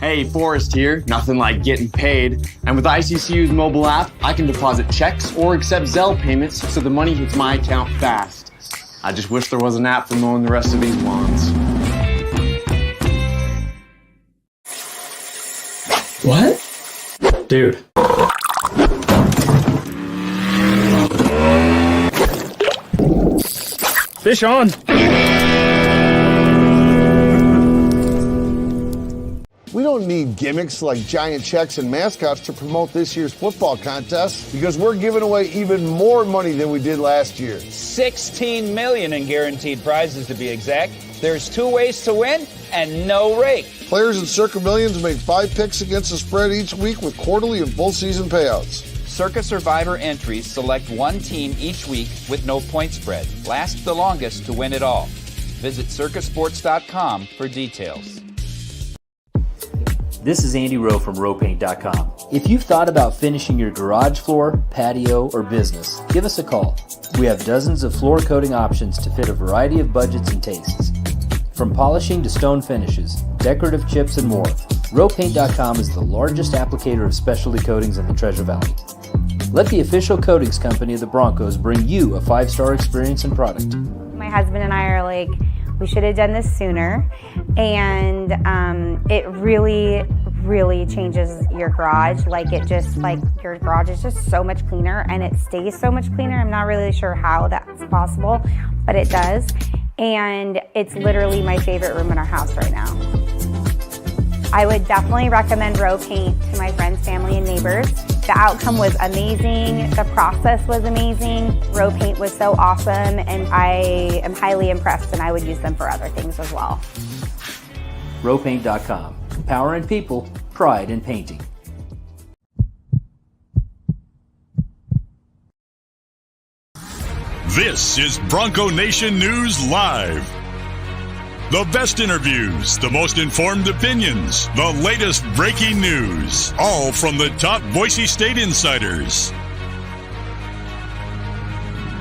Hey, Forrest here. Nothing like getting paid. And with ICCU's mobile app, I can deposit checks or accept Zelle payments so the money hits my account fast. I just wish there was an app for mowing the rest of these lawns. What? Dude. Fish on. We don't need gimmicks like giant checks and mascots to promote this year's football contest because we're giving away even more money than we did last year. $16 million in guaranteed prizes to be exact. There's 2 ways to win and no rake. Players in Circa Millions make 5 picks against the spread each week with quarterly and full season payouts. Circa Survivor entries select one team each week with no point spread. Last the longest to win it all. Visit circasports.com for details. This is Andy Rowe from RowPaint.com. If you've thought about finishing your garage floor, patio, or business, give us a call. We have dozens of floor coating options to fit a variety of budgets and tastes. From polishing to stone finishes, decorative chips, and more, RowPaint.com is the largest applicator of specialty coatings in the Treasure Valley. Let the official coatings company of the Broncos bring you a 5-star experience and product. My husband and I are like, we should have done this sooner, and it really changes your garage. Like your garage is just so much cleaner, and it stays so much cleaner. I'm not really sure how that's possible, but it does, and it's literally my favorite room in our house right now. I would definitely recommend Row Paint to my friends, family, and neighbors. The outcome was amazing. The process was amazing. Row Paint was so awesome, and I am highly impressed, and I would use them for other things as well. RowPaint.com. Power in people, pride in painting. This is Bronco Nation News Live. The best interviews, the most informed opinions, the latest breaking news, all from the top Boise State insiders.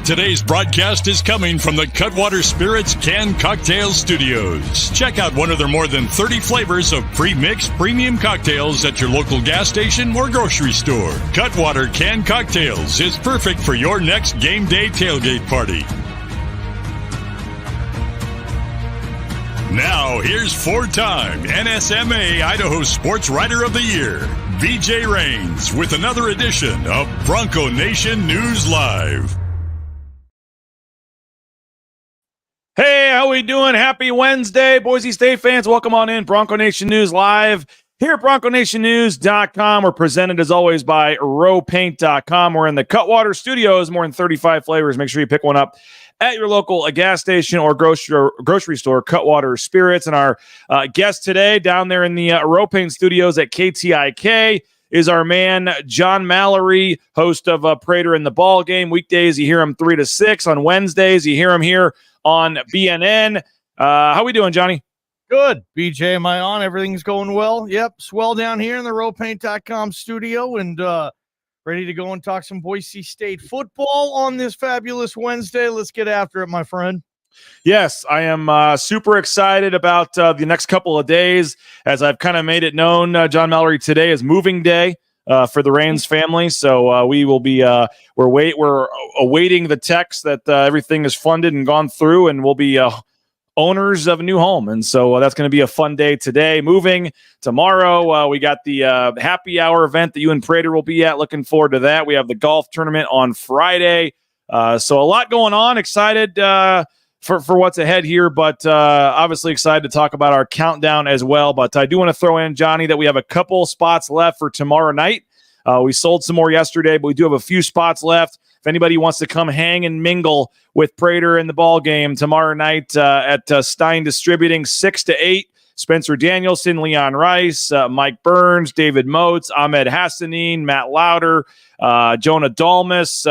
Today's broadcast is coming from the Cutwater Spirits Canned Cocktail Studios. Check out one of their more than 30 flavors of pre-mixed premium cocktails at your local gas station or grocery store. Cutwater Canned Cocktails is perfect for your next game day tailgate party. Now, here's 4-time NSMA Idaho Sports Writer of the Year, BJ Rains, with another edition of Bronco Nation News Live. Hey, how we doing? Happy Wednesday, Boise State fans. Welcome on in. Bronco Nation News Live here at BroncoNationNews.com. We're presented, as always, by RowPaint.com. We're in the Cutwater Studios, more than 35 flavors. Make sure you pick one up at your local gas station or grocery store, Cutwater Spirits. And our guest today down there in the Row Paint Studios at KTIK is our man, John Mallory, host of Prater in the Ball Game. Weekdays, you hear him 3 to 6. On Wednesdays, you hear him here on BNN. How we doing, Johnny? Good. BJ, am I on? Everything's going well? Yep. Swell down here in the RowPaint.com studio and ready to go and talk some Boise State football on this fabulous Wednesday. Let's get after it, my friend. Yes, I am super excited about the next couple of days. As I've kind of made it known, John Mallory, today is moving day for the Rains family. So we will be we're awaiting the text that everything is funded and gone through, and we'll be owners of a new home. And so that's going to be a fun day today. Moving tomorrow, we got the happy hour event that you and Prater will be at. Looking forward to that. We have the golf tournament on Friday. So a lot going on. Excited for what's ahead here, but obviously excited to talk about our countdown as well. But I do want to throw in, Johnny, that we have a couple spots left for tomorrow night. We sold some more yesterday, but we do have a few spots left. If anybody wants to come hang and mingle with Prater in the ball game tomorrow night at Stein Distributing, 6 to 8. Spencer Danielson, Leon Rice, Mike Burns, David Moats, Ahmed Hassanin, Matt Lauder, Jonah Dalmas,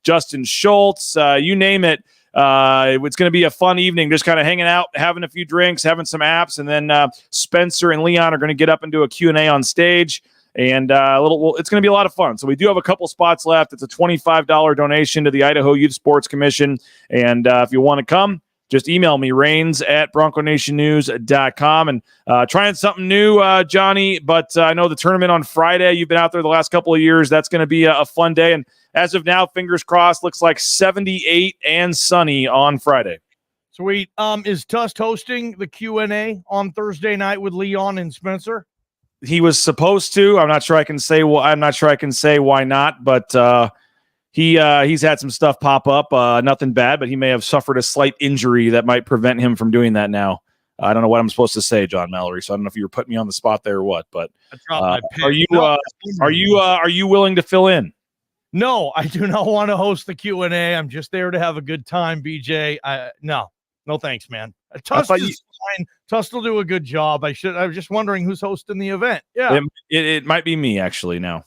Justin Schultz, you name it. It's going to be a fun evening, just kind of hanging out, having a few drinks, having some apps, and then Spencer and Leon are going to get up and do a Q&A on stage. And it's going to be a lot of fun. So we do have a couple spots left. It's a $25 donation to the Idaho Youth Sports Commission. And if you want to come, just email me, rains@bronconationnews.com, and trying something new, Johnny. But I know the tournament on Friday, you've been out there the last couple of years. That's going to be a fun day. And as of now, fingers crossed, looks like 78 and sunny on Friday. Sweet. Is Tust hosting the Q&A on Thursday night with Leon and Spencer? He was supposed to. I'm not sure I can say. Well, I'm not sure I can say why not. But he's had some stuff pop up. Nothing bad, but he may have suffered a slight injury that might prevent him from doing that now. I don't know what I'm supposed to say, John Mallory. So I don't know if you were putting me on the spot there or what. But are you willing to fill in? No, I do not want to host the Q&A. I'm just there to have a good time, BJ. No, thanks, man. Tust is fine. Tust will do a good job. I was just wondering who's hosting the event. Yeah, it might be me actually now.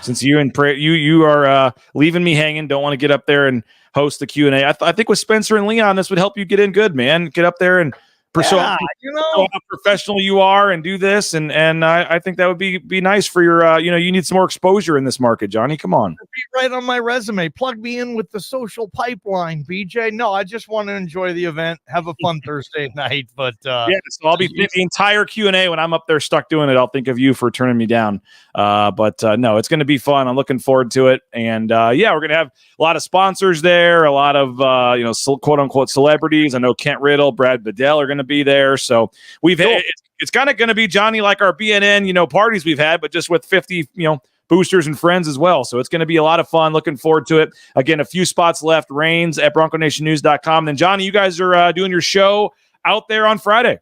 Since you are leaving me hanging, don't want to get up there and host the Q&A. I think with Spencer and Leon, this would help you get in good, man. Get up there and show how professional you are and do this, and I think that would be nice for your you need some more exposure in this market, Johnny. Come on, be right on my resume. Plug me in with the social pipeline, BJ. No, I just want to enjoy the event, have a fun Thursday night. But so I'll be the entire Q&A when I'm up there stuck doing it. I'll think of you for turning me down. But no, it's going to be fun. I'm looking forward to it, and we're going to have a lot of sponsors there, a lot of quote unquote celebrities. I know Kent Riddle, Brad Bedell are going to be there. So it's kind of going to be, Johnny, like our BNN, parties we've had, but just with 50, boosters and friends as well. So it's going to be a lot of fun. Looking forward to it. Again, a few spots left, rains@bronconationnews.com. Then Johnny, you guys are doing your show out there on Friday.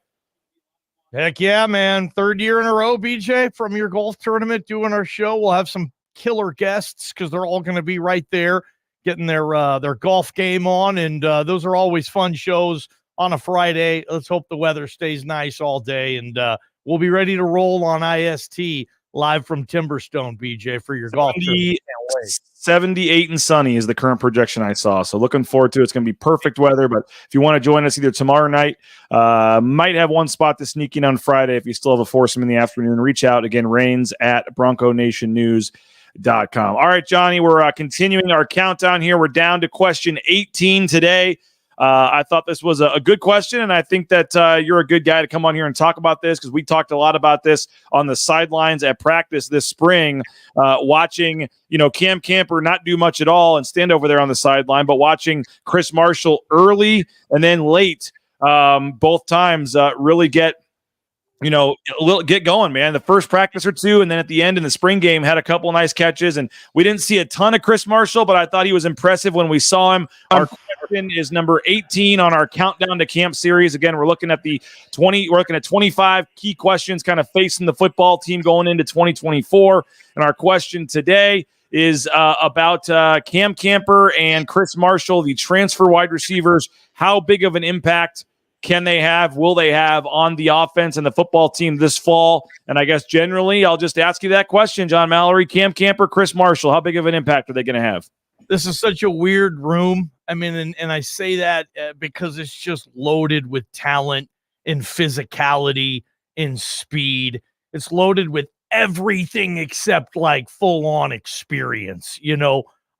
Heck yeah, man. Third year in a row, BJ, from your golf tournament, doing our show. We'll have some killer guests because they're all going to be right there getting their golf game on. And those are always fun shows on a Friday. Let's hope the weather stays nice all day, and we'll be ready to roll on IST live from Timberstone, BJ, for your golf tournament. 78 and sunny is the current projection I saw. So looking forward to it. It's going to be perfect weather. But if you want to join us either tomorrow night, might have one spot to sneak in on Friday. If you still have a foursome in the afternoon, reach out. Again, rains@bronconationnews.com. All right, Johnny, we're continuing our countdown here. We're down to question 18 today. I thought this was a good question, and I think that you're a good guy to come on here and talk about this because we talked a lot about this on the sidelines at practice this spring, watching Cam Camper not do much at all and stand over there on the sideline, but watching Chris Marshall early and then late both times really get going, man. The first practice or two, and then at the end in the spring game, had a couple nice catches. And we didn't see a ton of Chris Marshall, but I thought he was impressive when we saw him. Our question is number 18 on our Countdown to Camp series. Again, we're looking at 25 key questions kind of facing the football team going into 2024. And our question today is about Cam Camper and Chris Marshall, the transfer wide receivers. How big of an impact will they have on the offense and the football team this fall? And I guess generally, I'll just ask you that question, John Mallory. Cam Camper, Chris Marshall, how big of an impact are they going to have? This is such a weird room. I mean, and I say that because it's just loaded with talent and physicality and speed. It's loaded with everything except like full-on experience,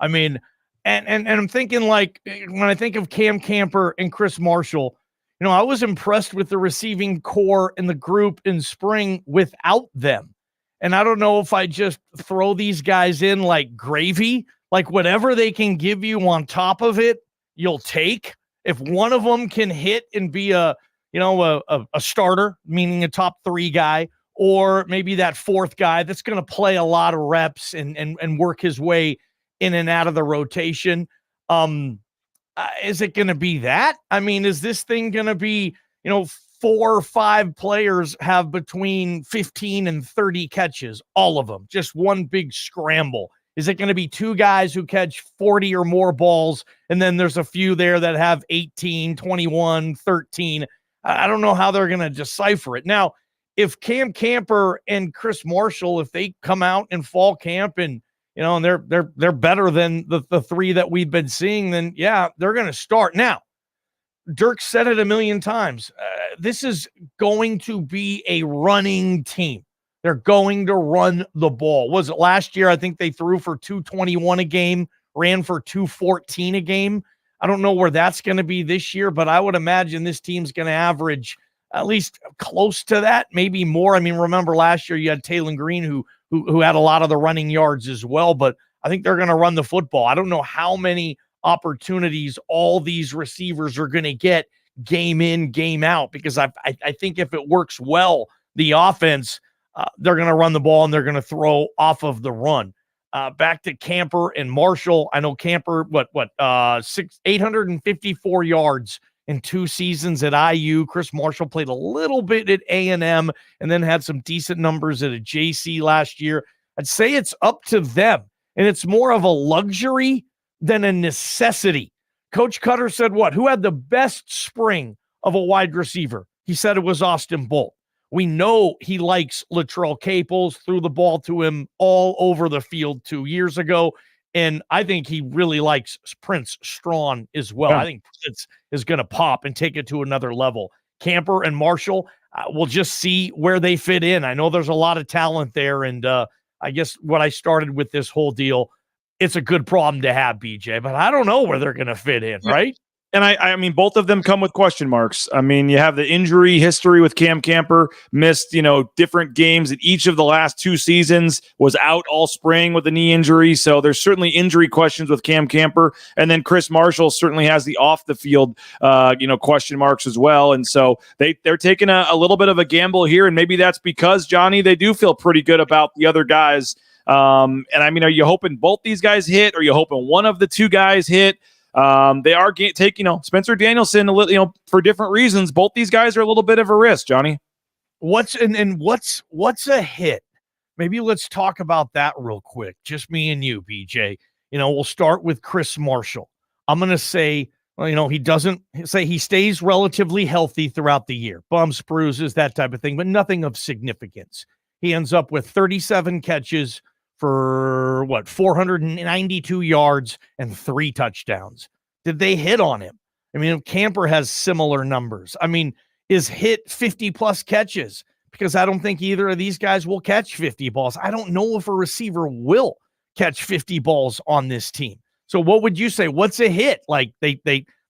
I mean, and I'm thinking like when I think of Cam Camper and Chris Marshall, I was impressed with the receiving core in the group in spring without them. And I don't know if I just throw these guys in like gravy, like whatever they can give you on top of it, you'll take. If one of them can hit and be a starter, meaning a top 3 guy, or maybe that 4th guy that's going to play a lot of reps and work his way in and out of the rotation. Is it going to be that? I mean, is this thing going to be, 4 or 5 players have between 15 and 30 catches, all of them, just one big scramble? Is it going to be 2 guys who catch 40 or more balls, and then there's a few there that have 18, 21, 13? I don't know how they're going to decipher it. Now, if Cam Camper and Chris Marshall, if they come out in fall camp and and they're better than the 3 that we've been seeing, then yeah, they're going to start. Now, Dirk said it a million times. This is going to be a running team. They're going to run the ball. Was it last year? I think they threw for 221 a game, ran for 214 a game. I don't know where that's going to be this year, but I would imagine this team's going to average at least close to that, maybe more. I mean, remember last year you had Taylor Green who had a lot of the running yards as well, but I think they're going to run the football. I don't know how many opportunities all these receivers are going to get game in, game out, because I think if it works well, the offense, they're going to run the ball and they're going to throw off of the run. Back to Camper and Marshall. I know Camper, 854 yards in 2 seasons at IU. Chris Marshall played a little bit at A&M and then had some decent numbers at a JC last year. I'd say it's up to them, and it's more of a luxury than a necessity. Coach Cutter said what? Who had the best spring of a wide receiver? He said it was Austin Bolt. We know he likes Latrell Caples, threw the ball to him all over the field 2 years ago. And I think he really likes Prince Strawn as well. Yeah. I think Prince is going to pop and take it to another level. Camper and Marshall, we'll just see where they fit in. I know there's a lot of talent there. And I guess what I started with this whole deal, it's a good problem to have, BJ, but I don't know where they're going to fit in, right? And I mean, both of them come with question marks. I mean, you have the injury history with Cam Camper, missed, different games in each of the last 2 seasons, was out all spring with a knee injury. So there's certainly injury questions with Cam Camper. And then Chris Marshall certainly has the off the field, question marks as well. And so they're taking a little bit of a gamble here. And maybe that's because, Johnny, they do feel pretty good about the other guys. And I mean, are you hoping both these guys hit? Or are you hoping one of the 2 guys hit? They are taking, Spencer Danielson, for different reasons. Both these guys are a little bit of a risk, Johnny. What's a hit? Maybe let's talk about that real quick. Just me and you, BJ. We'll start with Chris Marshall. I'm going to say, he doesn't say he stays relatively healthy throughout the year. Bumps, bruises, that type of thing, but nothing of significance. He ends up with 37 catches for 492 yards and 3 touchdowns. Did they hit on him? I mean, Camper has similar numbers. I mean, is hit 50 plus catches? Because I don't think either of these guys will catch 50 balls. I don't know if a receiver will catch 50 balls on this team. So what would you say? What's a hit? Like they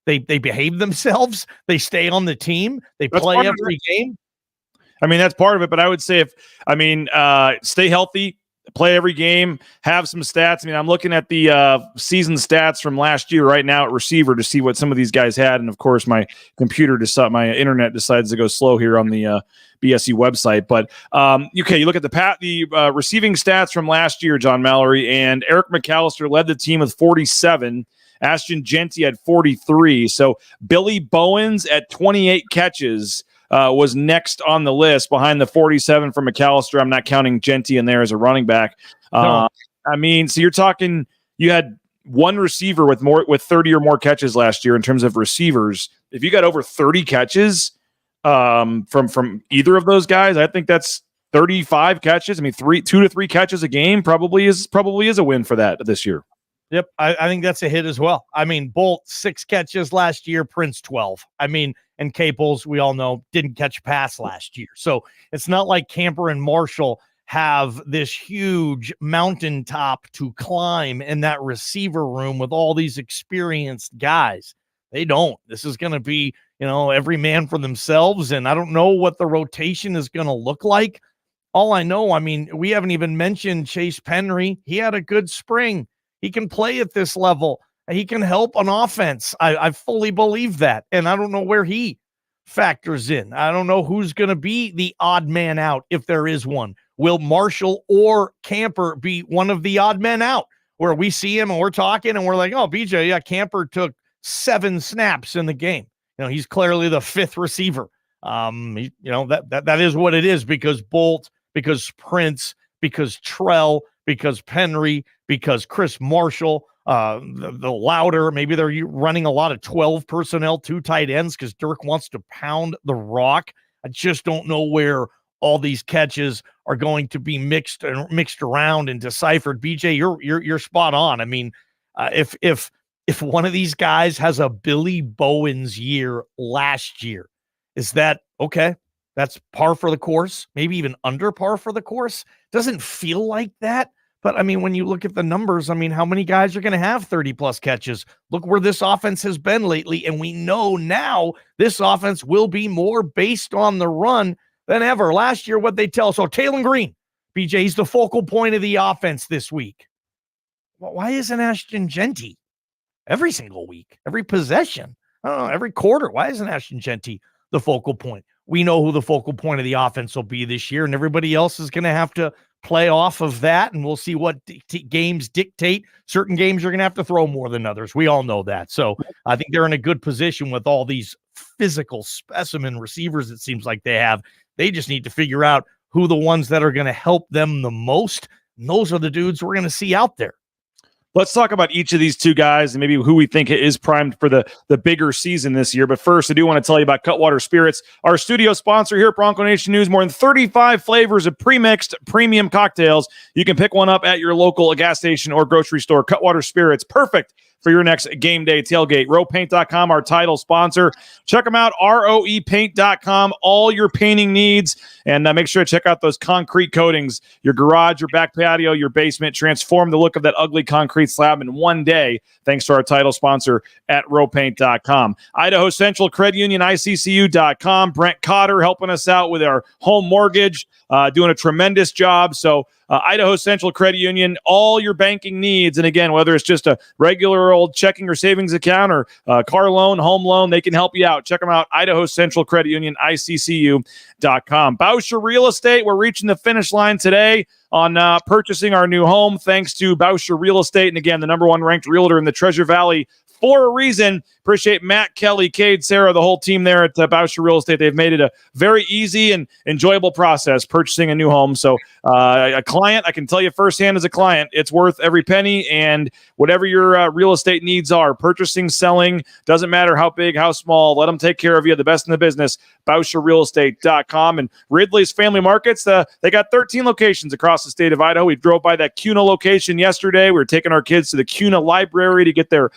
behave themselves, they stay on the team, they play every game. I mean, that's part of it, but I would say stay healthy, play every game, have some stats. I mean, I'm looking at the season stats from last year right now at receiver to see what some of these guys had. And of course, my internet decides to go slow here on the BSE website. But you look at the receiving stats from last year, John Mallory, and Eric McAllister led the team with 47. Ashton Genty had 43. So Billy Bowens at 28 catches was next on the list behind the 47 from McAllister. I'm not counting Genty in there as a running back. No. I mean, so you're talking, you had one receiver with 30 or more catches last year in terms of receivers. If you got over 30 catches from either of those guys, I think that's 35 catches. I mean, 2 to 3 catches a game probably is a win for that this year. Yep, I think that's a hit as well. I mean, Bolt 6 catches last year, Prince 12. I mean, and Caples, we all know, didn't catch a pass last year. So it's not like Camper and Marshall have this huge mountaintop to climb in that receiver room with all these experienced guys. They don't. This is going to be, every man for themselves. And I don't know what the rotation is going to look like. All I know, I mean, we haven't even mentioned Chase Penry. He had a good spring. He can play at this level. He can help on offense. I fully believe that. And I don't know where he factors in. I don't know who's going to be the odd man out if there is one. Will Marshall or Camper be one of the odd men out where we see him and we're talking and we're like, oh, BJ, yeah, Camper took 7 snaps in the game. He's clearly the 5th receiver. That is what it is because Bolt, because Prince, because Trell, because Penry, because Chris Marshall, the louder, maybe they're running a lot of 12 personnel, 2 tight ends because Dirk wants to pound the rock. I just don't know where all these catches are going to be mixed around and deciphered. BJ, you're spot on. I mean, if one of these guys has a Billy Bowens year last year, is that okay? That's par for the course, maybe even under par for the course. Doesn't feel like that. But, I mean, when you look at the numbers, I mean, how many guys are going to have 30-plus catches? Look where this offense has been lately, and we know now this offense will be more based on the run than ever. Last year, what they tell us, Taylor Green, BJ, he's the focal point of the offense this week. Well, why isn't Ashton Genty every single week, every possession? I don't know, every quarter. Why isn't Ashton Genty the focal point? We know who the focal point of the offense will be this year, and everybody else is going to have to play off of that, and we'll see what games dictate. Certain games you're going to have to throw more than others. We all know that. So I think they're in a good position with all these physical specimen receivers it seems like they have. They just need to figure out who the ones that are going to help them the most. And those are the dudes we're going to see out there. Let's talk about each of these two guys and maybe who we think is primed for the bigger season this year. But first, I do want to tell you about Cutwater Spirits, our studio sponsor here at Bronco Nation News. More than 35 flavors of pre-mixed premium cocktails. You can pick one up at your local gas station or grocery store. Cutwater Spirits, perfect for your next game day tailgate. Ropaint.com, our title sponsor. Check them out, roepaint.com, all your painting needs. And make sure to check out those concrete coatings. Your garage, your back patio, your basement. Transform the look of that ugly concrete slab in one day, thanks to our title sponsor at ropaint.com. Idaho Central Credit Union, ICCU.com. Brent Cotter helping us out with our home mortgage, doing a tremendous job. So Idaho Central Credit Union, all your banking needs. And again, whether it's just a regular old checking or savings account or car loan, home loan, they can help you out. Check them out, Idaho Central Credit Union, ICCU.com. Bauscher Real Estate, we're reaching the finish line today on purchasing our new home thanks to Bauscher Real Estate. And again, the number one ranked realtor in the Treasure Valley for a reason. Appreciate Matt, Kelly, Cade, Sarah, the whole team there at Bauscher Real Estate. They've made it a very easy and enjoyable process purchasing a new home. So a client, I can tell you firsthand as a client, it's worth every penny. And whatever your real estate needs are, purchasing, selling, doesn't matter how big, how small, let them take care of you. The best in the business, BauscherRealEstate.com. And Ridley's Family Markets, they got 13 locations across the state of Idaho. We drove by that CUNA location yesterday. We were taking our kids to the CUNA library to get their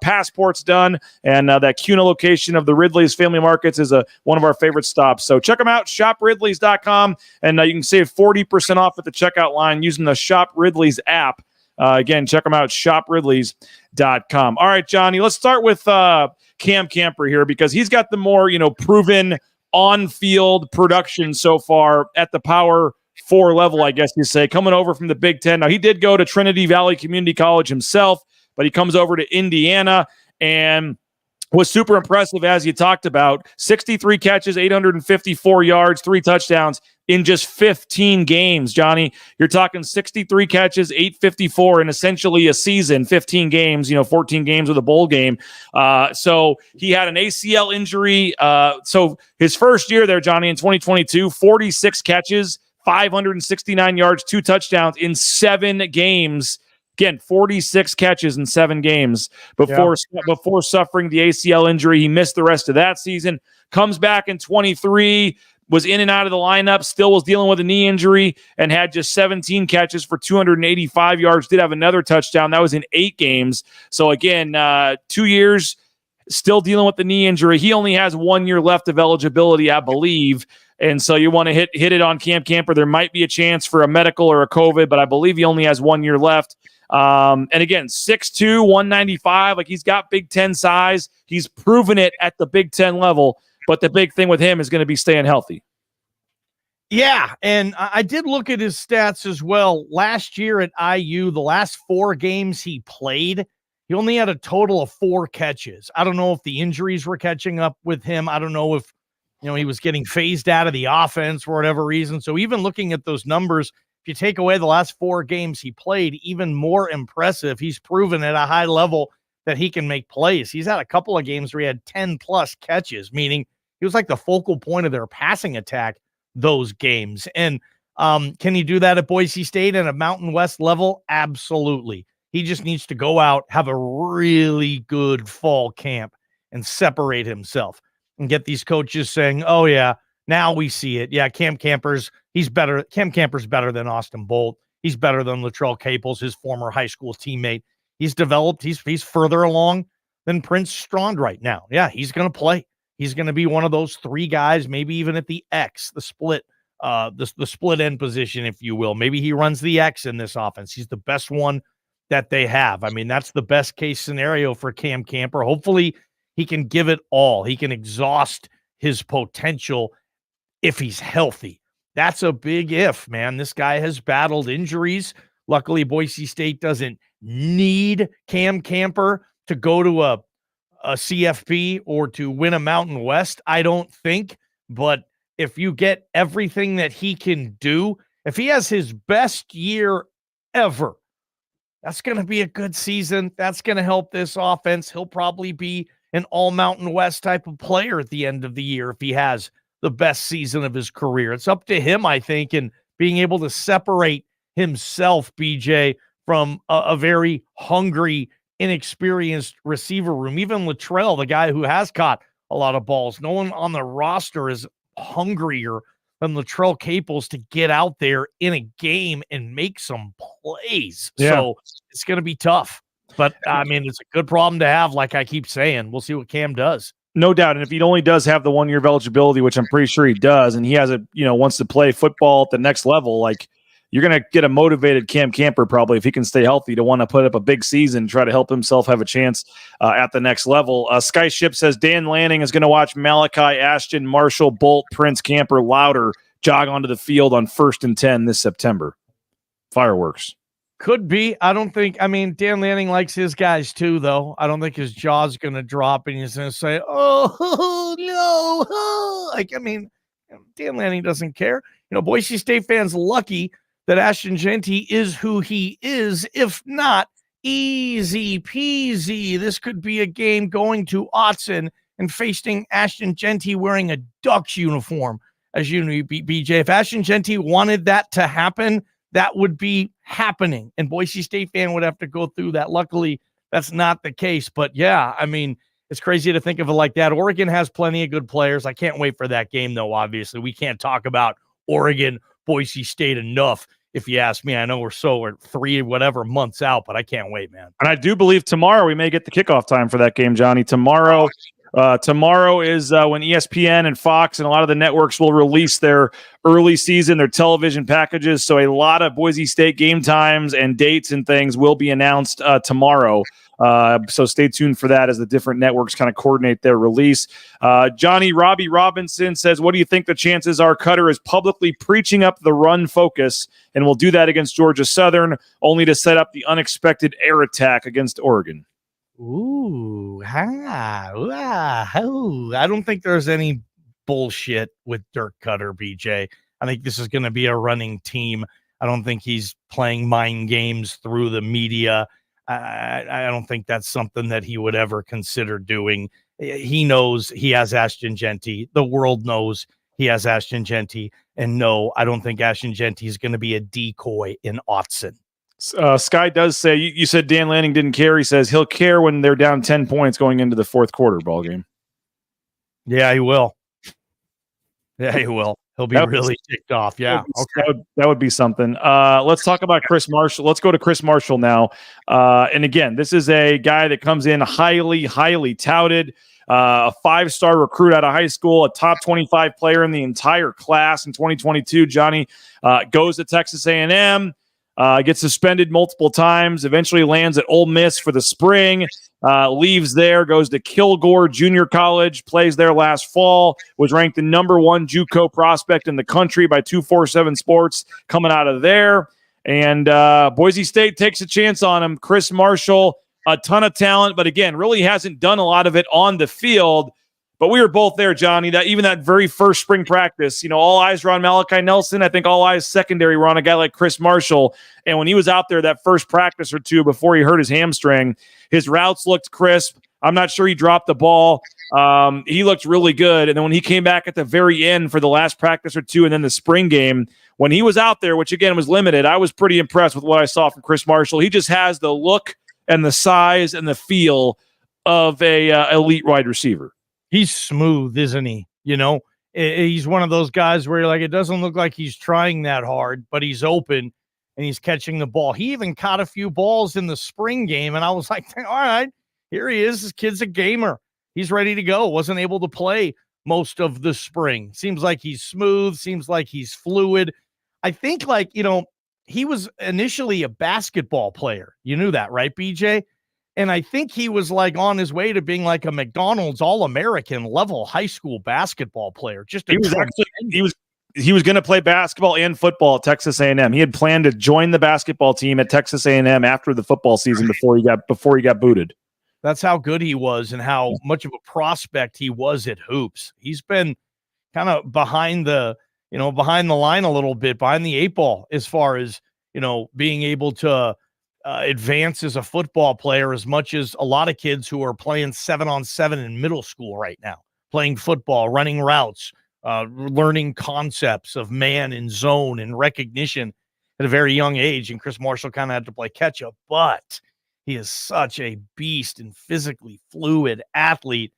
passports done. And that CUNA location of the Ridley's Family Markets is one of our favorite stops. So check them out, shopridleys.com. And you can save 40% off at the checkout line using the Shop Ridley's app. Again, check them out, shopridleys.com. All right, Johnny, let's start with Cam Camper here because he's got the more, proven on-field production so far at the Power 4 level, I guess you say, coming over from the Big Ten. Now, he did go to Trinity Valley Community College himself, but he comes over to Indiana and was super impressive, as you talked about. 63 catches, 854 yards, 3 touchdowns in just 15 games. Johnny, you're talking 63 catches, 854 in essentially a season, 15 games, 14 games with a bowl game. So he had an ACL injury. So his first year there, Johnny, in 2022, 46 catches, 569 yards, 2 touchdowns in 7 games. Again, 46 catches in 7 games before suffering the ACL injury. He missed the rest of that season. Comes back in 23, was in and out of the lineup, still was dealing with a knee injury, and had just 17 catches for 285 yards. Did have another touchdown. That was in 8 games. So again, 2 years, still dealing with the knee injury. He only has 1 year left of eligibility, I believe. And so you want to hit it on Cam Camper. There might be a chance for a medical or a COVID, but I believe he only has 1 year left. And again, 6'2", 195, like he's got Big Ten size. He's proven it at the Big Ten level, but the big thing with him is going to be staying healthy. Yeah, and I did look at his stats as well. Last year at IU, the last 4 games he played, he only had a total of 4 catches. I don't know if the injuries were catching up with him. I don't know if he was getting phased out of the offense for whatever reason. So even looking at those numbers, if you take away the last 4 games he played, even more impressive. He's proven at a high level that he can make plays. He's had a couple of games where he had 10-plus catches, meaning he was like the focal point of their passing attack those games. And can he do that at Boise State at a Mountain West level? Absolutely. He just needs to go out, have a really good fall camp, and separate himself and get these coaches saying, oh, yeah, now we see it. Yeah, Cam Camper's better. Cam Camper's better than Austin Bolt. He's better than Latrell Caples, his former high school teammate. He's developed. He's further along than Prince Strond right now. Yeah, he's going to play. He's going to be one of those 3 guys, maybe even at the X, the split the split end position, if you will. Maybe he runs the X in this offense. He's the best one that they have. I mean, that's the best case scenario for Cam Camper. Hopefully he can give it all. He can exhaust his potential if he's healthy. That's a big if, man. This guy has battled injuries. Luckily, Boise State doesn't need Cam Camper to go to a CFP or to win a Mountain West, I don't think. But if you get everything that he can do, if he has his best year ever, that's going to be a good season. That's going to help this offense. He'll probably be an all Mountain West type of player at the end of the year if he has the best season of his career. It's up to him, I think, and being able to separate himself, BJ, from a very hungry, inexperienced receiver room. Even Luttrell, the guy who has caught a lot of balls, no one on the roster is hungrier than Luttrell Caples to get out there in a game and make some plays. Yeah. So it's going to be tough. But, I mean, it's a good problem to have, like I keep saying. We'll see what Cam does. No doubt. And if he only does have the 1 year of eligibility, which I'm pretty sure he does, and he has wants to play football at the next level, like, you're going to get a motivated Cam Camper probably if he can stay healthy to want to put up a big season, try to help himself have a chance at the next level. Sky Ship says Dan Lanning is going to watch Malachi, Ashton, Marshall, Bolt, Prince, Camper, Louder jog onto the field on 1st and 10 this September. Fireworks. Could be. I don't think, I mean, Dan Lanning likes his guys too, though. I don't think his jaw's going to drop and he's going to say, oh, no. Oh. Like, I mean, Dan Lanning doesn't care. Boise State fans lucky that Ashton Jeanty is who he is. If not, easy peasy. This could be a game going to Autzen and facing Ashton Jeanty wearing a Ducks uniform. As you know, BJ, if Ashton Jeanty wanted that to happen, that would be happening. And Boise State fan would have to go through that. Luckily, that's not the case. But yeah, I mean, it's crazy to think of it like that. Oregon has plenty of good players. I can't wait for that game, though, obviously. We can't talk about Oregon, Boise State enough, if you ask me. I know we're 3 months out, but I can't wait, man. And I do believe tomorrow we may get the kickoff time for that game, Johnny. Tomorrow is when ESPN and Fox and a lot of the networks will release their early season, their television packages. So a lot of Boise State game times and dates and things will be announced tomorrow. So stay tuned for that as the different networks kind of coordinate their release. Robbie Robinson says, what do you think the chances are Cutter is publicly preaching up the run focus and will do that against Georgia Southern, only to set up the unexpected air attack against Oregon? I don't think there's any bullshit with Dirk Cutter, BJ. I think this is going to be a running team. I don't think he's playing mind games through the media. I don't think that's something that he would ever consider doing. He knows he has Ashton Jeanty. The world knows he has Ashton Jeanty. And no, I don't think Ashton Jeanty is going to be a decoy in Autzen. Sky does say, you said Dan Lanning didn't care. He says he'll care when they're down 10 points going into the fourth quarter ball game. Yeah, he will. He'll be really ticked off. Yeah. That would be something. Let's talk about Chris Marshall. Let's go to Chris Marshall now. And again, this is a guy that comes in highly, highly touted, a 5-star recruit out of high school, a top 25 player in the entire class in 2022. Johnny goes to Texas A&M, gets suspended multiple times, eventually lands at Ole Miss for the spring, leaves there, goes to Kilgore Junior College, plays there last fall, was ranked the number 1 JUCO prospect in the country by 247 Sports coming out of there. And Boise State takes a chance on him. Chris Marshall, a ton of talent, but again, really hasn't done a lot of it on the field. But we were both there, Johnny, that even that very first spring practice, all eyes were on Malachi Nelson. I think all eyes secondary were on a guy like Chris Marshall. And when he was out there that first practice or two before he hurt his hamstring, his routes looked crisp. I'm not sure he dropped the ball. He looked really good. And then when he came back at the very end for the last practice or two and then the spring game, when he was out there, which again was limited, I was pretty impressed with what I saw from Chris Marshall. He just has the look and the size and the feel of a elite wide receiver. He's smooth, isn't he? He's one of those guys where you're like, it doesn't look like he's trying that hard, but he's open and he's catching the ball. He even caught a few balls in the spring game, and I was like, all right, here he is. This kid's a gamer. He's ready to go. Wasn't able to play most of the spring. Seems like he's smooth, seems like he's fluid. I think, like, he was initially a basketball player. You knew that, right, BJ? And I think he was like on his way to being like a McDonald's All-American level high school basketball player. He was going to play basketball and football at Texas A&M. He had planned to join the basketball team at Texas A&M after the football season before he got booted. That's how good he was and how much of a prospect he was at hoops. He's been kind of behind the line a little bit, behind the 8 ball as far as, being able to advance as a football player, as much as a lot of kids who are playing 7-on-7 in middle school right now, playing football, running routes, learning concepts of man and zone and recognition at a very young age. And Chris Marshall kind of had to play catch up, but he is such a beast and physically fluid athlete.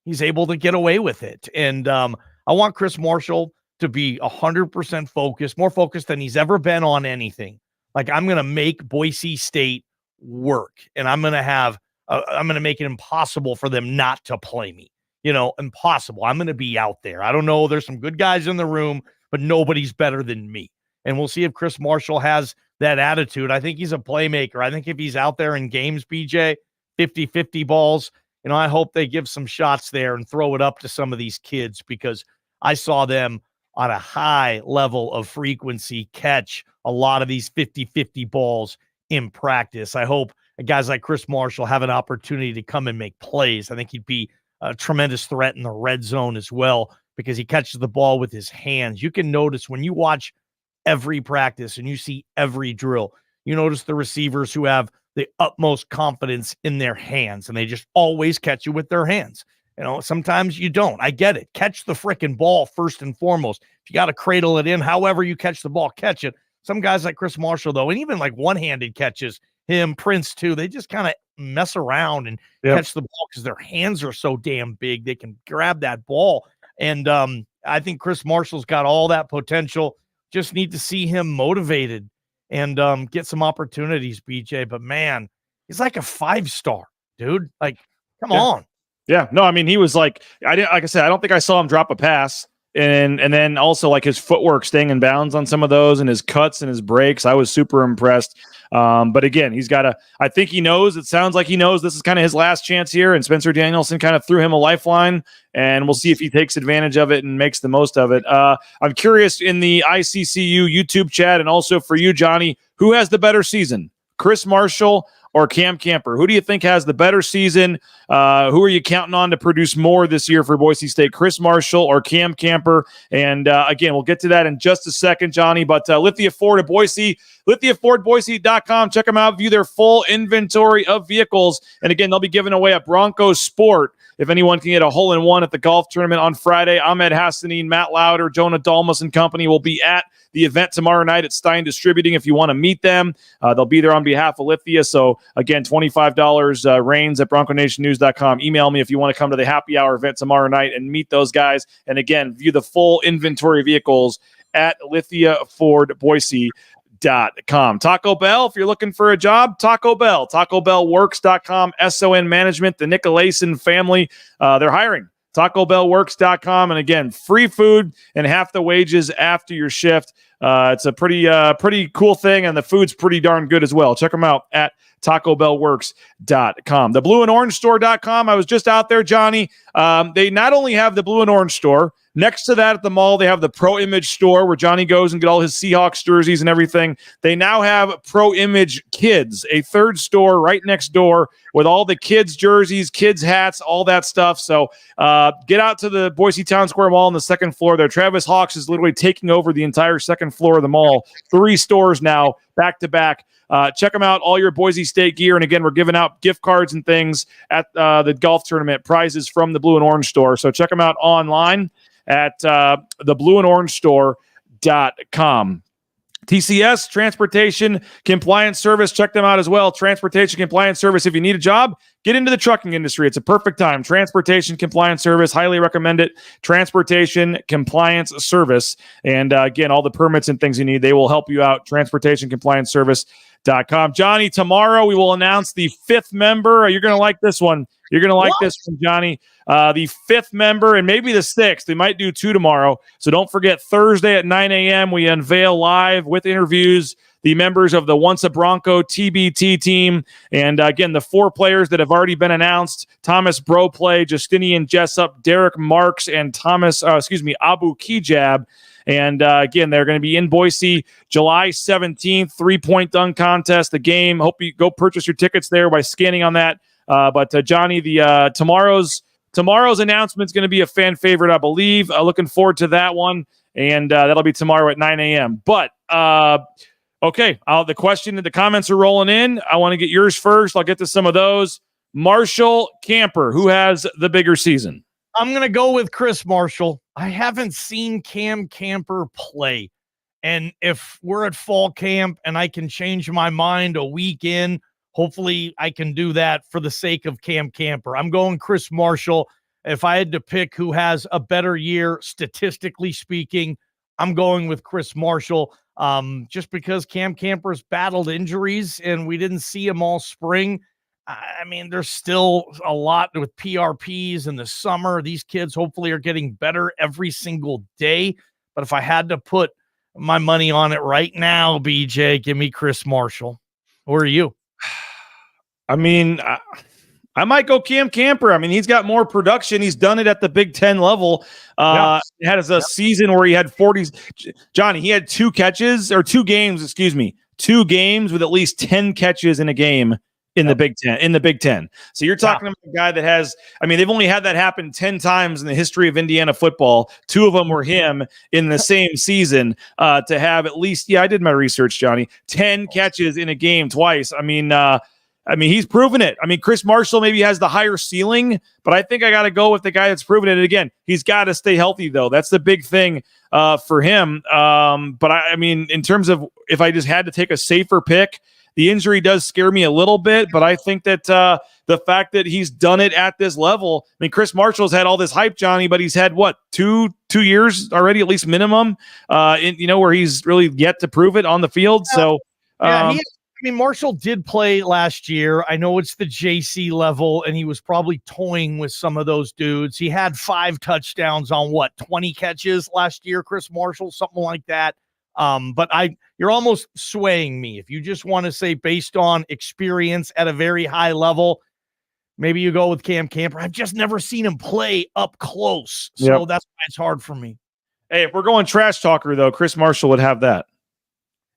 He's able to get away with it. And I want Chris Marshall to be 100% focused, more focused than he's ever been on anything. Like, I'm going to make Boise State work, and I'm going to make it impossible for them not to play me. Impossible. I'm going to be out there. I don't know. There's some good guys in the room, but nobody's better than me. And we'll see if Chris Marshall has that attitude. I think he's a playmaker. I think if he's out there in games, BJ, 50-50 balls, I hope they give some shots there and throw it up to some of these kids, because I saw them on a high level of frequency catch a lot of these 50-50 balls in practice. I hope guys like Chris Marshall have an opportunity to come and make plays. I think he'd be a tremendous threat in the red zone as well, because he catches the ball with his hands. You can notice when you watch every practice and you see every drill, you notice the receivers who have the utmost confidence in their hands, and they just always catch you with their hands. Sometimes you don't. I get it. Catch the freaking ball first and foremost. If you got to cradle it in, however you catch the ball, catch it. Some guys like Chris Marshall, though, and even like one-handed catches, him, Prince too, they just kind of mess around and catch the ball because their hands are so damn big. They can grab that ball. And I think Chris Marshall's got all that potential. Just need to see him motivated and get some opportunities, BJ. But man, he's like a 5-star, dude. Like, come on. Yeah, no, I mean, he was like I said, I don't think I saw him drop a pass. And then also like his footwork staying in bounds on some of those, and his cuts and his breaks. I was super impressed. But again, I think he knows, it sounds like he knows this is kind of his last chance here. And Spencer Danielson kind of threw him a lifeline, and we'll see if he takes advantage of it and makes the most of it. I'm curious, in the ICCU YouTube chat, and also for you, Johnny, who has the better season, Chris Marshall or Cam Camper? Who do you think has the better season? Who are you counting on to produce more this year for Boise State, Chris Marshall or Cam Camper? And again, we'll get to that in just a second, Johnny. But Lithia Ford of Boise, LithiaFordBoise.com. Check them out. View their full inventory of vehicles. And again, they'll be giving away a Bronco Sport if anyone can get a hole-in-one at the golf tournament on Friday. Ahmed Hassanin, Matt Lauder, Jonah Dalmas and company will be at the event tomorrow night at Stein Distributing if you want to meet them. They'll be there on behalf of Lithia. So, again, $25 reigns at BroncoNationNews.com. Email me if you want to come to the happy hour event tomorrow night and meet those guys. And, again, view the full inventory of vehicles at LithiaFordBoise.com. Taco Bell, if you're looking for a job, Taco Bell, TacoBellWorks.com, SON Management, the Nicolason family, they're hiring. TacoBellWorks.com. And again, free food and half the wages after your shift. It's a pretty cool thing, and the food's pretty darn good as well. Check them out at TacoBellWorks.com. The BlueAndOrangeStore.com. I was just out there, Johnny. They not only have the Blue and Orange store, next to that at the mall, they have the Pro Image store where Johnny goes and get all his Seahawks jerseys and everything. They now have Pro Image Kids, a third store right next door with all the kids' jerseys, kids' hats, all that stuff. So get out to the Boise Town Square Mall on the second floor there. Travis Hawks is literally taking over the entire second floor of the mall. 3 stores now, back to back. Check them out, all your Boise State gear. And again, we're giving out gift cards and things at the golf tournament, prizes from the Blue and Orange store. So check them out online at the BlueandOrangeStore.com. TCS, Transportation Compliance Service. Check them out as well. Transportation Compliance Service. If you need a job, get into the trucking industry. It's a perfect time. Transportation Compliance Service. Highly recommend it. Transportation Compliance Service. And again, all the permits and things you need, they will help you out. Transportation Compliance Service. KTIK.com. Johnny, tomorrow we will announce the 5th member. You're going to like this one. You're going to like this one, Johnny. The 5th member and maybe the 6th. We might do 2 tomorrow. So don't forget, Thursday at 9 a.m., we unveil live with interviews the members of the Once a Bronco TBT team. And again, the 4 players that have already been announced: Thomas Broplay, Justinian Jessup, Derek Marks, and Abu Kijab. And again, they're going to be in Boise July 17th, 3-point dunk contest, the game. Hope you go purchase your tickets there by scanning on that. But Johnny, the tomorrow's announcement is going to be a fan favorite, I believe. Looking forward to that one. And that'll be tomorrow at 9 a.m. But okay, the comments are rolling in. I want to get yours first. I'll get to some of those. Marshall Camper, who has the bigger season? I'm going to go with Chris Marshall. I haven't seen Cam Camper play. And if we're at fall camp and I can change my mind a week in, hopefully I can do that for the sake of Cam Camper. I'm going Chris Marshall. If I had to pick who has a better year, statistically speaking, I'm going with Chris Marshall. Just because Cam Camper's battled injuries and we didn't see him all spring. I mean, there's still a lot with PRPs in the summer. These kids hopefully are getting better every single day. But if I had to put my money on it right now, BJ, give me Chris Marshall. Who are you? I mean, I might go Cam Camper. I mean, he's got more production. He's done it at the Big Ten level. He had a season where he had 40s. Johnny, he had 2 games with at least 10 catches in a game in the Big Ten. So you're talking about a guy that has, I mean, they've only had that happen 10 times in the history of Indiana football. 2 of them were him in the same season, to have at least, I did my research, Johnny, 10 catches in a game twice. I mean, he's proven it. I mean, Chris Marshall maybe has the higher ceiling, but I think I got to go with the guy that's proven it. And again, he's got to stay healthy, though. That's the big thing for him. But I mean, in terms of if I just had to take a safer pick, the injury does scare me a little bit, but I think that the fact that he's done it at this level, I mean, Chris Marshall's had all this hype, Johnny, but he's had what, two years already, at least minimum, where he's really yet to prove it on the field. So, Marshall did play last year. I know it's the JC level, and he was probably toying with some of those dudes. He had 5 touchdowns on 20 catches last year, Chris Marshall, something like that. But you're almost swaying me. If you just want to say based on experience at a very high level, maybe you go with Cam Camper. I've just never seen him play up close. So that's why it's hard for me. Hey, if we're going trash talker, though, Chris Marshall would have that.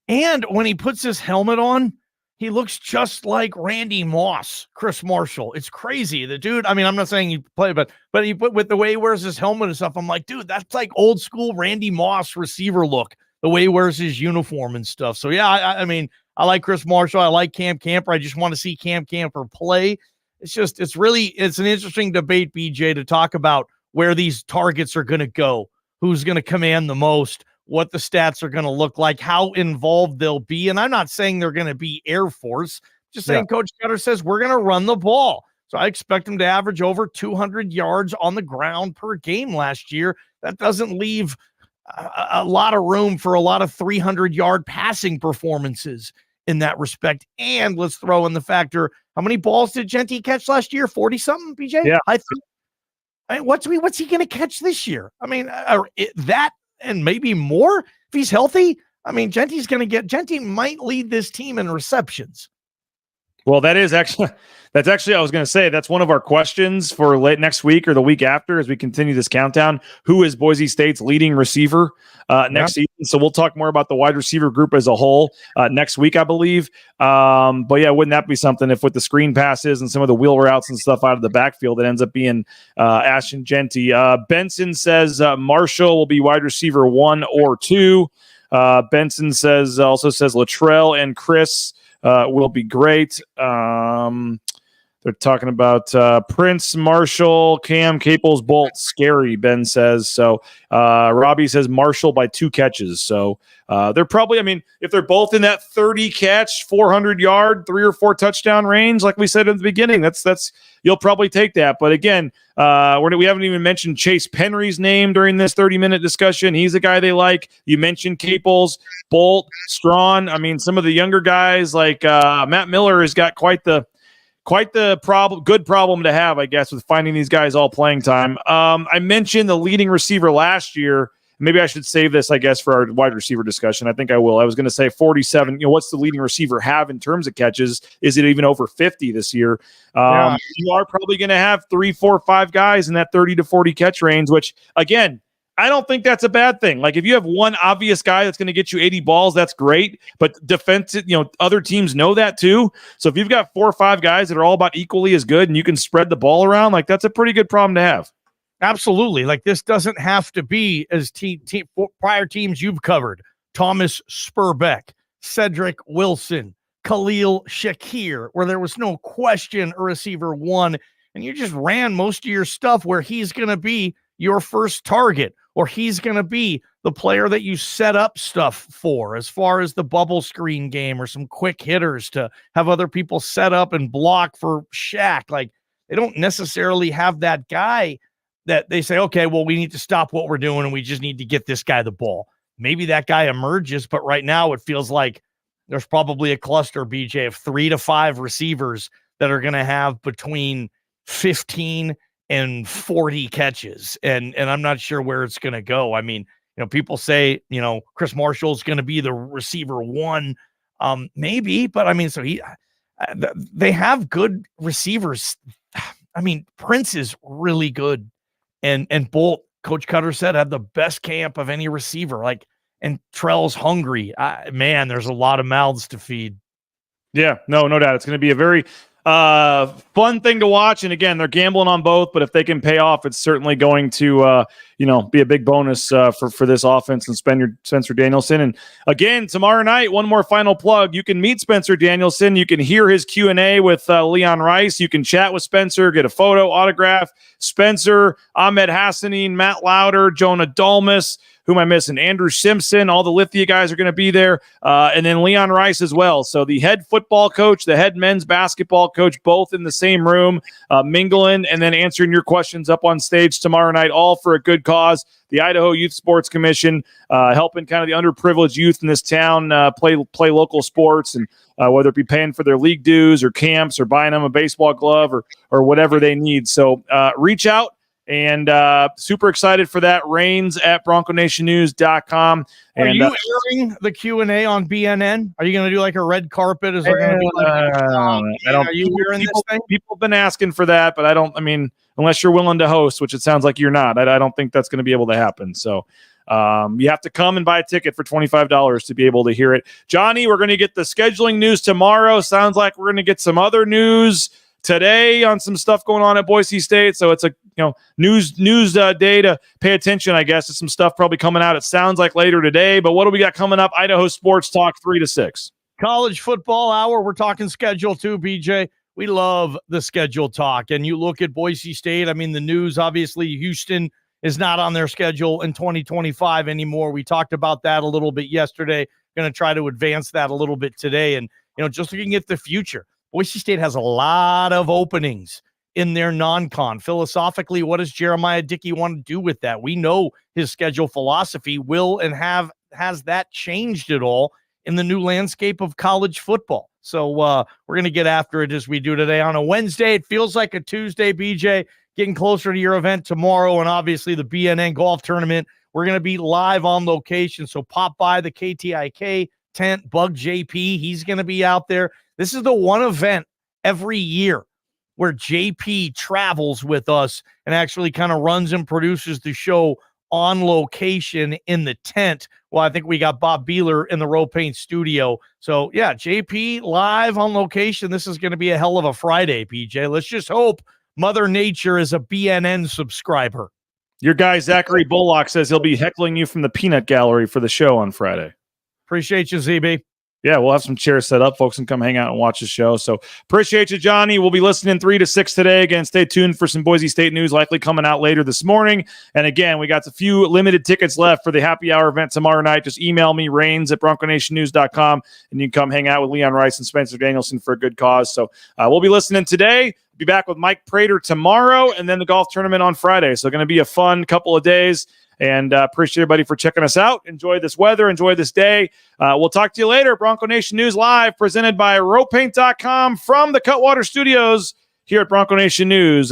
And when he puts his helmet on, he looks just like Randy Moss, Chris Marshall. It's crazy. The dude, I mean, I'm not saying he play, but he put with the way he wears his helmet and stuff, I'm like, dude, that's like old school Randy Moss receiver look. The way he wears his uniform and stuff. So, I mean, I like Chris Marshall. I like Cam Camper. I just want to see Cam Camper play. It's an interesting debate, BJ, to talk about where these targets are going to go, who's going to command the most, what the stats are going to look like, how involved they'll be. And I'm not saying they're going to be Air Force, just saying Coach Cutter says we're going to run the ball. So I expect him to average over 200 yards on the ground per game last year. That doesn't leave a lot of room for a lot of 300-yard passing performances in that respect. And let's throw in the factor, how many balls did Genty catch last year? 40-something, BJ? Yeah. I think, what's he going to catch this year? I mean, that and maybe more if he's healthy. I mean, Genty might lead this team in receptions. Well, that's actually, I was going to say, that's one of our questions for late next week or the week after as we continue this countdown. Who is Boise State's leading receiver next season? So we'll talk more about the wide receiver group as a whole next week, I believe. But wouldn't that be something if with the screen passes and some of the wheel routes and stuff out of the backfield, it ends up being Ashton Genty. Benson says Marshall will be wide receiver 1 or 2. Benson also says Latrell and Chris will be great. They're talking about Prince, Marshall, Cam, Caples, Bolt. Scary, Ben says. So Robbie says Marshall by 2 catches. So they're probably, I mean, if they're both in that 30 catch, 400 yard, 3 or 4 touchdown range, like we said in the beginning, that's you'll probably take that. But again, we haven't even mentioned Chase Penry's name during this 30-minute discussion. He's a guy they like. You mentioned Caples, Bolt, Strawn. I mean, some of the younger guys like Matt Miller has got quite the good problem to have, I guess, with finding these guys all playing time. I mentioned the leading receiver last year. Maybe I should save this, I guess, for our wide receiver discussion. I think I will. I was going to say 47. What's the leading receiver have in terms of catches? Is it even over 50 this year? You are probably going to have 3, 4, 5 guys in that 30 to 40 catch range, which, again, I don't think that's a bad thing. Like, if you have one obvious guy that's going to get you 80 balls, that's great. But defensive, other teams know that too. So if you've got 4 or 5 guys that are all about equally as good and you can spread the ball around, like, that's a pretty good problem to have. Absolutely. Like, this doesn't have to be as prior teams you've covered. Thomas Spurbeck, Cedric Wilson, Khalil Shakir, where there was no question a receiver 1, and you just ran most of your stuff where he's going to be your first target, or he's going to be the player that you set up stuff for, as far as the bubble screen game or some quick hitters to have other people set up and block for Shaq. Like, they don't necessarily have that guy that they say, okay, well, we need to stop what we're doing and we just need to get this guy the ball. Maybe that guy emerges, but right now it feels like there's probably a cluster, BJ, of 3 to 5 receivers that are going to have between 15 and 40 catches. And I'm not sure where it's going to go. I mean, people say, Chris Marshall's going to be the receiver 1. Maybe, but I mean, so they have good receivers. I mean, Prince is really good. And Bolt, Coach Cutter said, had the best camp of any receiver. Like, and Trell's hungry. Man, there's a lot of mouths to feed. Yeah, no doubt. It's going to be a very fun thing to watch. And again, they're gambling on both, but if they can pay off, it's certainly going to, be a big bonus for this offense and Spencer Danielson. And again, tomorrow night, one more final plug. You can meet Spencer Danielson. You can hear his Q&A with Leon Rice. You can chat with Spencer, get a photo, autograph. Spencer, Ahmed Hassanin, Matt Lauder, Jonah Dalmas. Who am I missing? Andrew Simpson. All the Lithia guys are going to be there. And then Leon Rice as well. So the head football coach, the head men's basketball coach, both in the same room, mingling and then answering your questions up on stage tomorrow night, all for a good cause. The Idaho Youth Sports Commission helping kind of the underprivileged youth in this town play local sports, and whether it be paying for their league dues or camps or buying them a baseball glove or whatever they need. So reach out. And super excited for that. Reigns at BroncoNationNews.com. Are you airing the Q&A on BNN? Are you going to do like a red carpet? Is there going to be like are you airing this thing? People have been asking for that, but unless you're willing to host, which it sounds like you're not, I don't think that's going to be able to happen. So you have to come and buy a ticket for $25 to be able to hear it. Johnny, we're going to get the scheduling news tomorrow. Sounds like we're going to get some other news today on some stuff going on at Boise State. So it's a news day to pay attention, I guess. There's some stuff probably coming out, it sounds like, later today. But what do we got coming up? Idaho Sports Talk 3 to 6. College football hour. We're talking schedule too, BJ. We love the schedule talk. And you look at Boise State. I mean, the news, obviously, Houston is not on their schedule in 2025 anymore. We talked about that a little bit yesterday. Going to try to advance that a little bit today. And, just looking at the future, Boise State has a lot of openings in their non-con. Philosophically, what does Jeremiah Dickey want to do with that? We know his schedule philosophy has that changed at all in the new landscape of college football. So we're going to get after it as we do today on a Wednesday. It feels like a Tuesday, BJ, getting closer to your event tomorrow, and obviously the BNN golf tournament. We're going to be live on location, so pop by the KTIK tent. Bug JP, he's going to be out there. This is the one event every year where JP travels with us and actually kind of runs and produces the show on location in the tent. Well, I think we got Bob Beeler in the Row Paint studio. So, yeah, JP live on location. This is going to be a hell of a Friday, PJ. Let's just hope Mother Nature is a BNN subscriber. Your guy, Zachary Bullock, says he'll be heckling you from the peanut gallery for the show on Friday. Appreciate you, ZB. Yeah, we'll have some chairs set up. Folks can come hang out and watch the show. So appreciate you, Johnny. We'll be listening 3 to 6 today. Again, stay tuned for some Boise State news likely coming out later this morning. And again, we got a few limited tickets left for the happy hour event tomorrow night. Just email me, rains@bronconationnews.com, and you can come hang out with Leon Rice and Spencer Danielson for a good cause. So we'll be listening today. Be back with Mike Prater tomorrow, and then the golf tournament on Friday. So going to be a fun couple of days. And appreciate everybody for checking us out. Enjoy this weather. Enjoy this day. We'll talk to you later. Bronco Nation News Live, presented by RowPaint.com from the Cutwater Studios here at Bronco Nation News.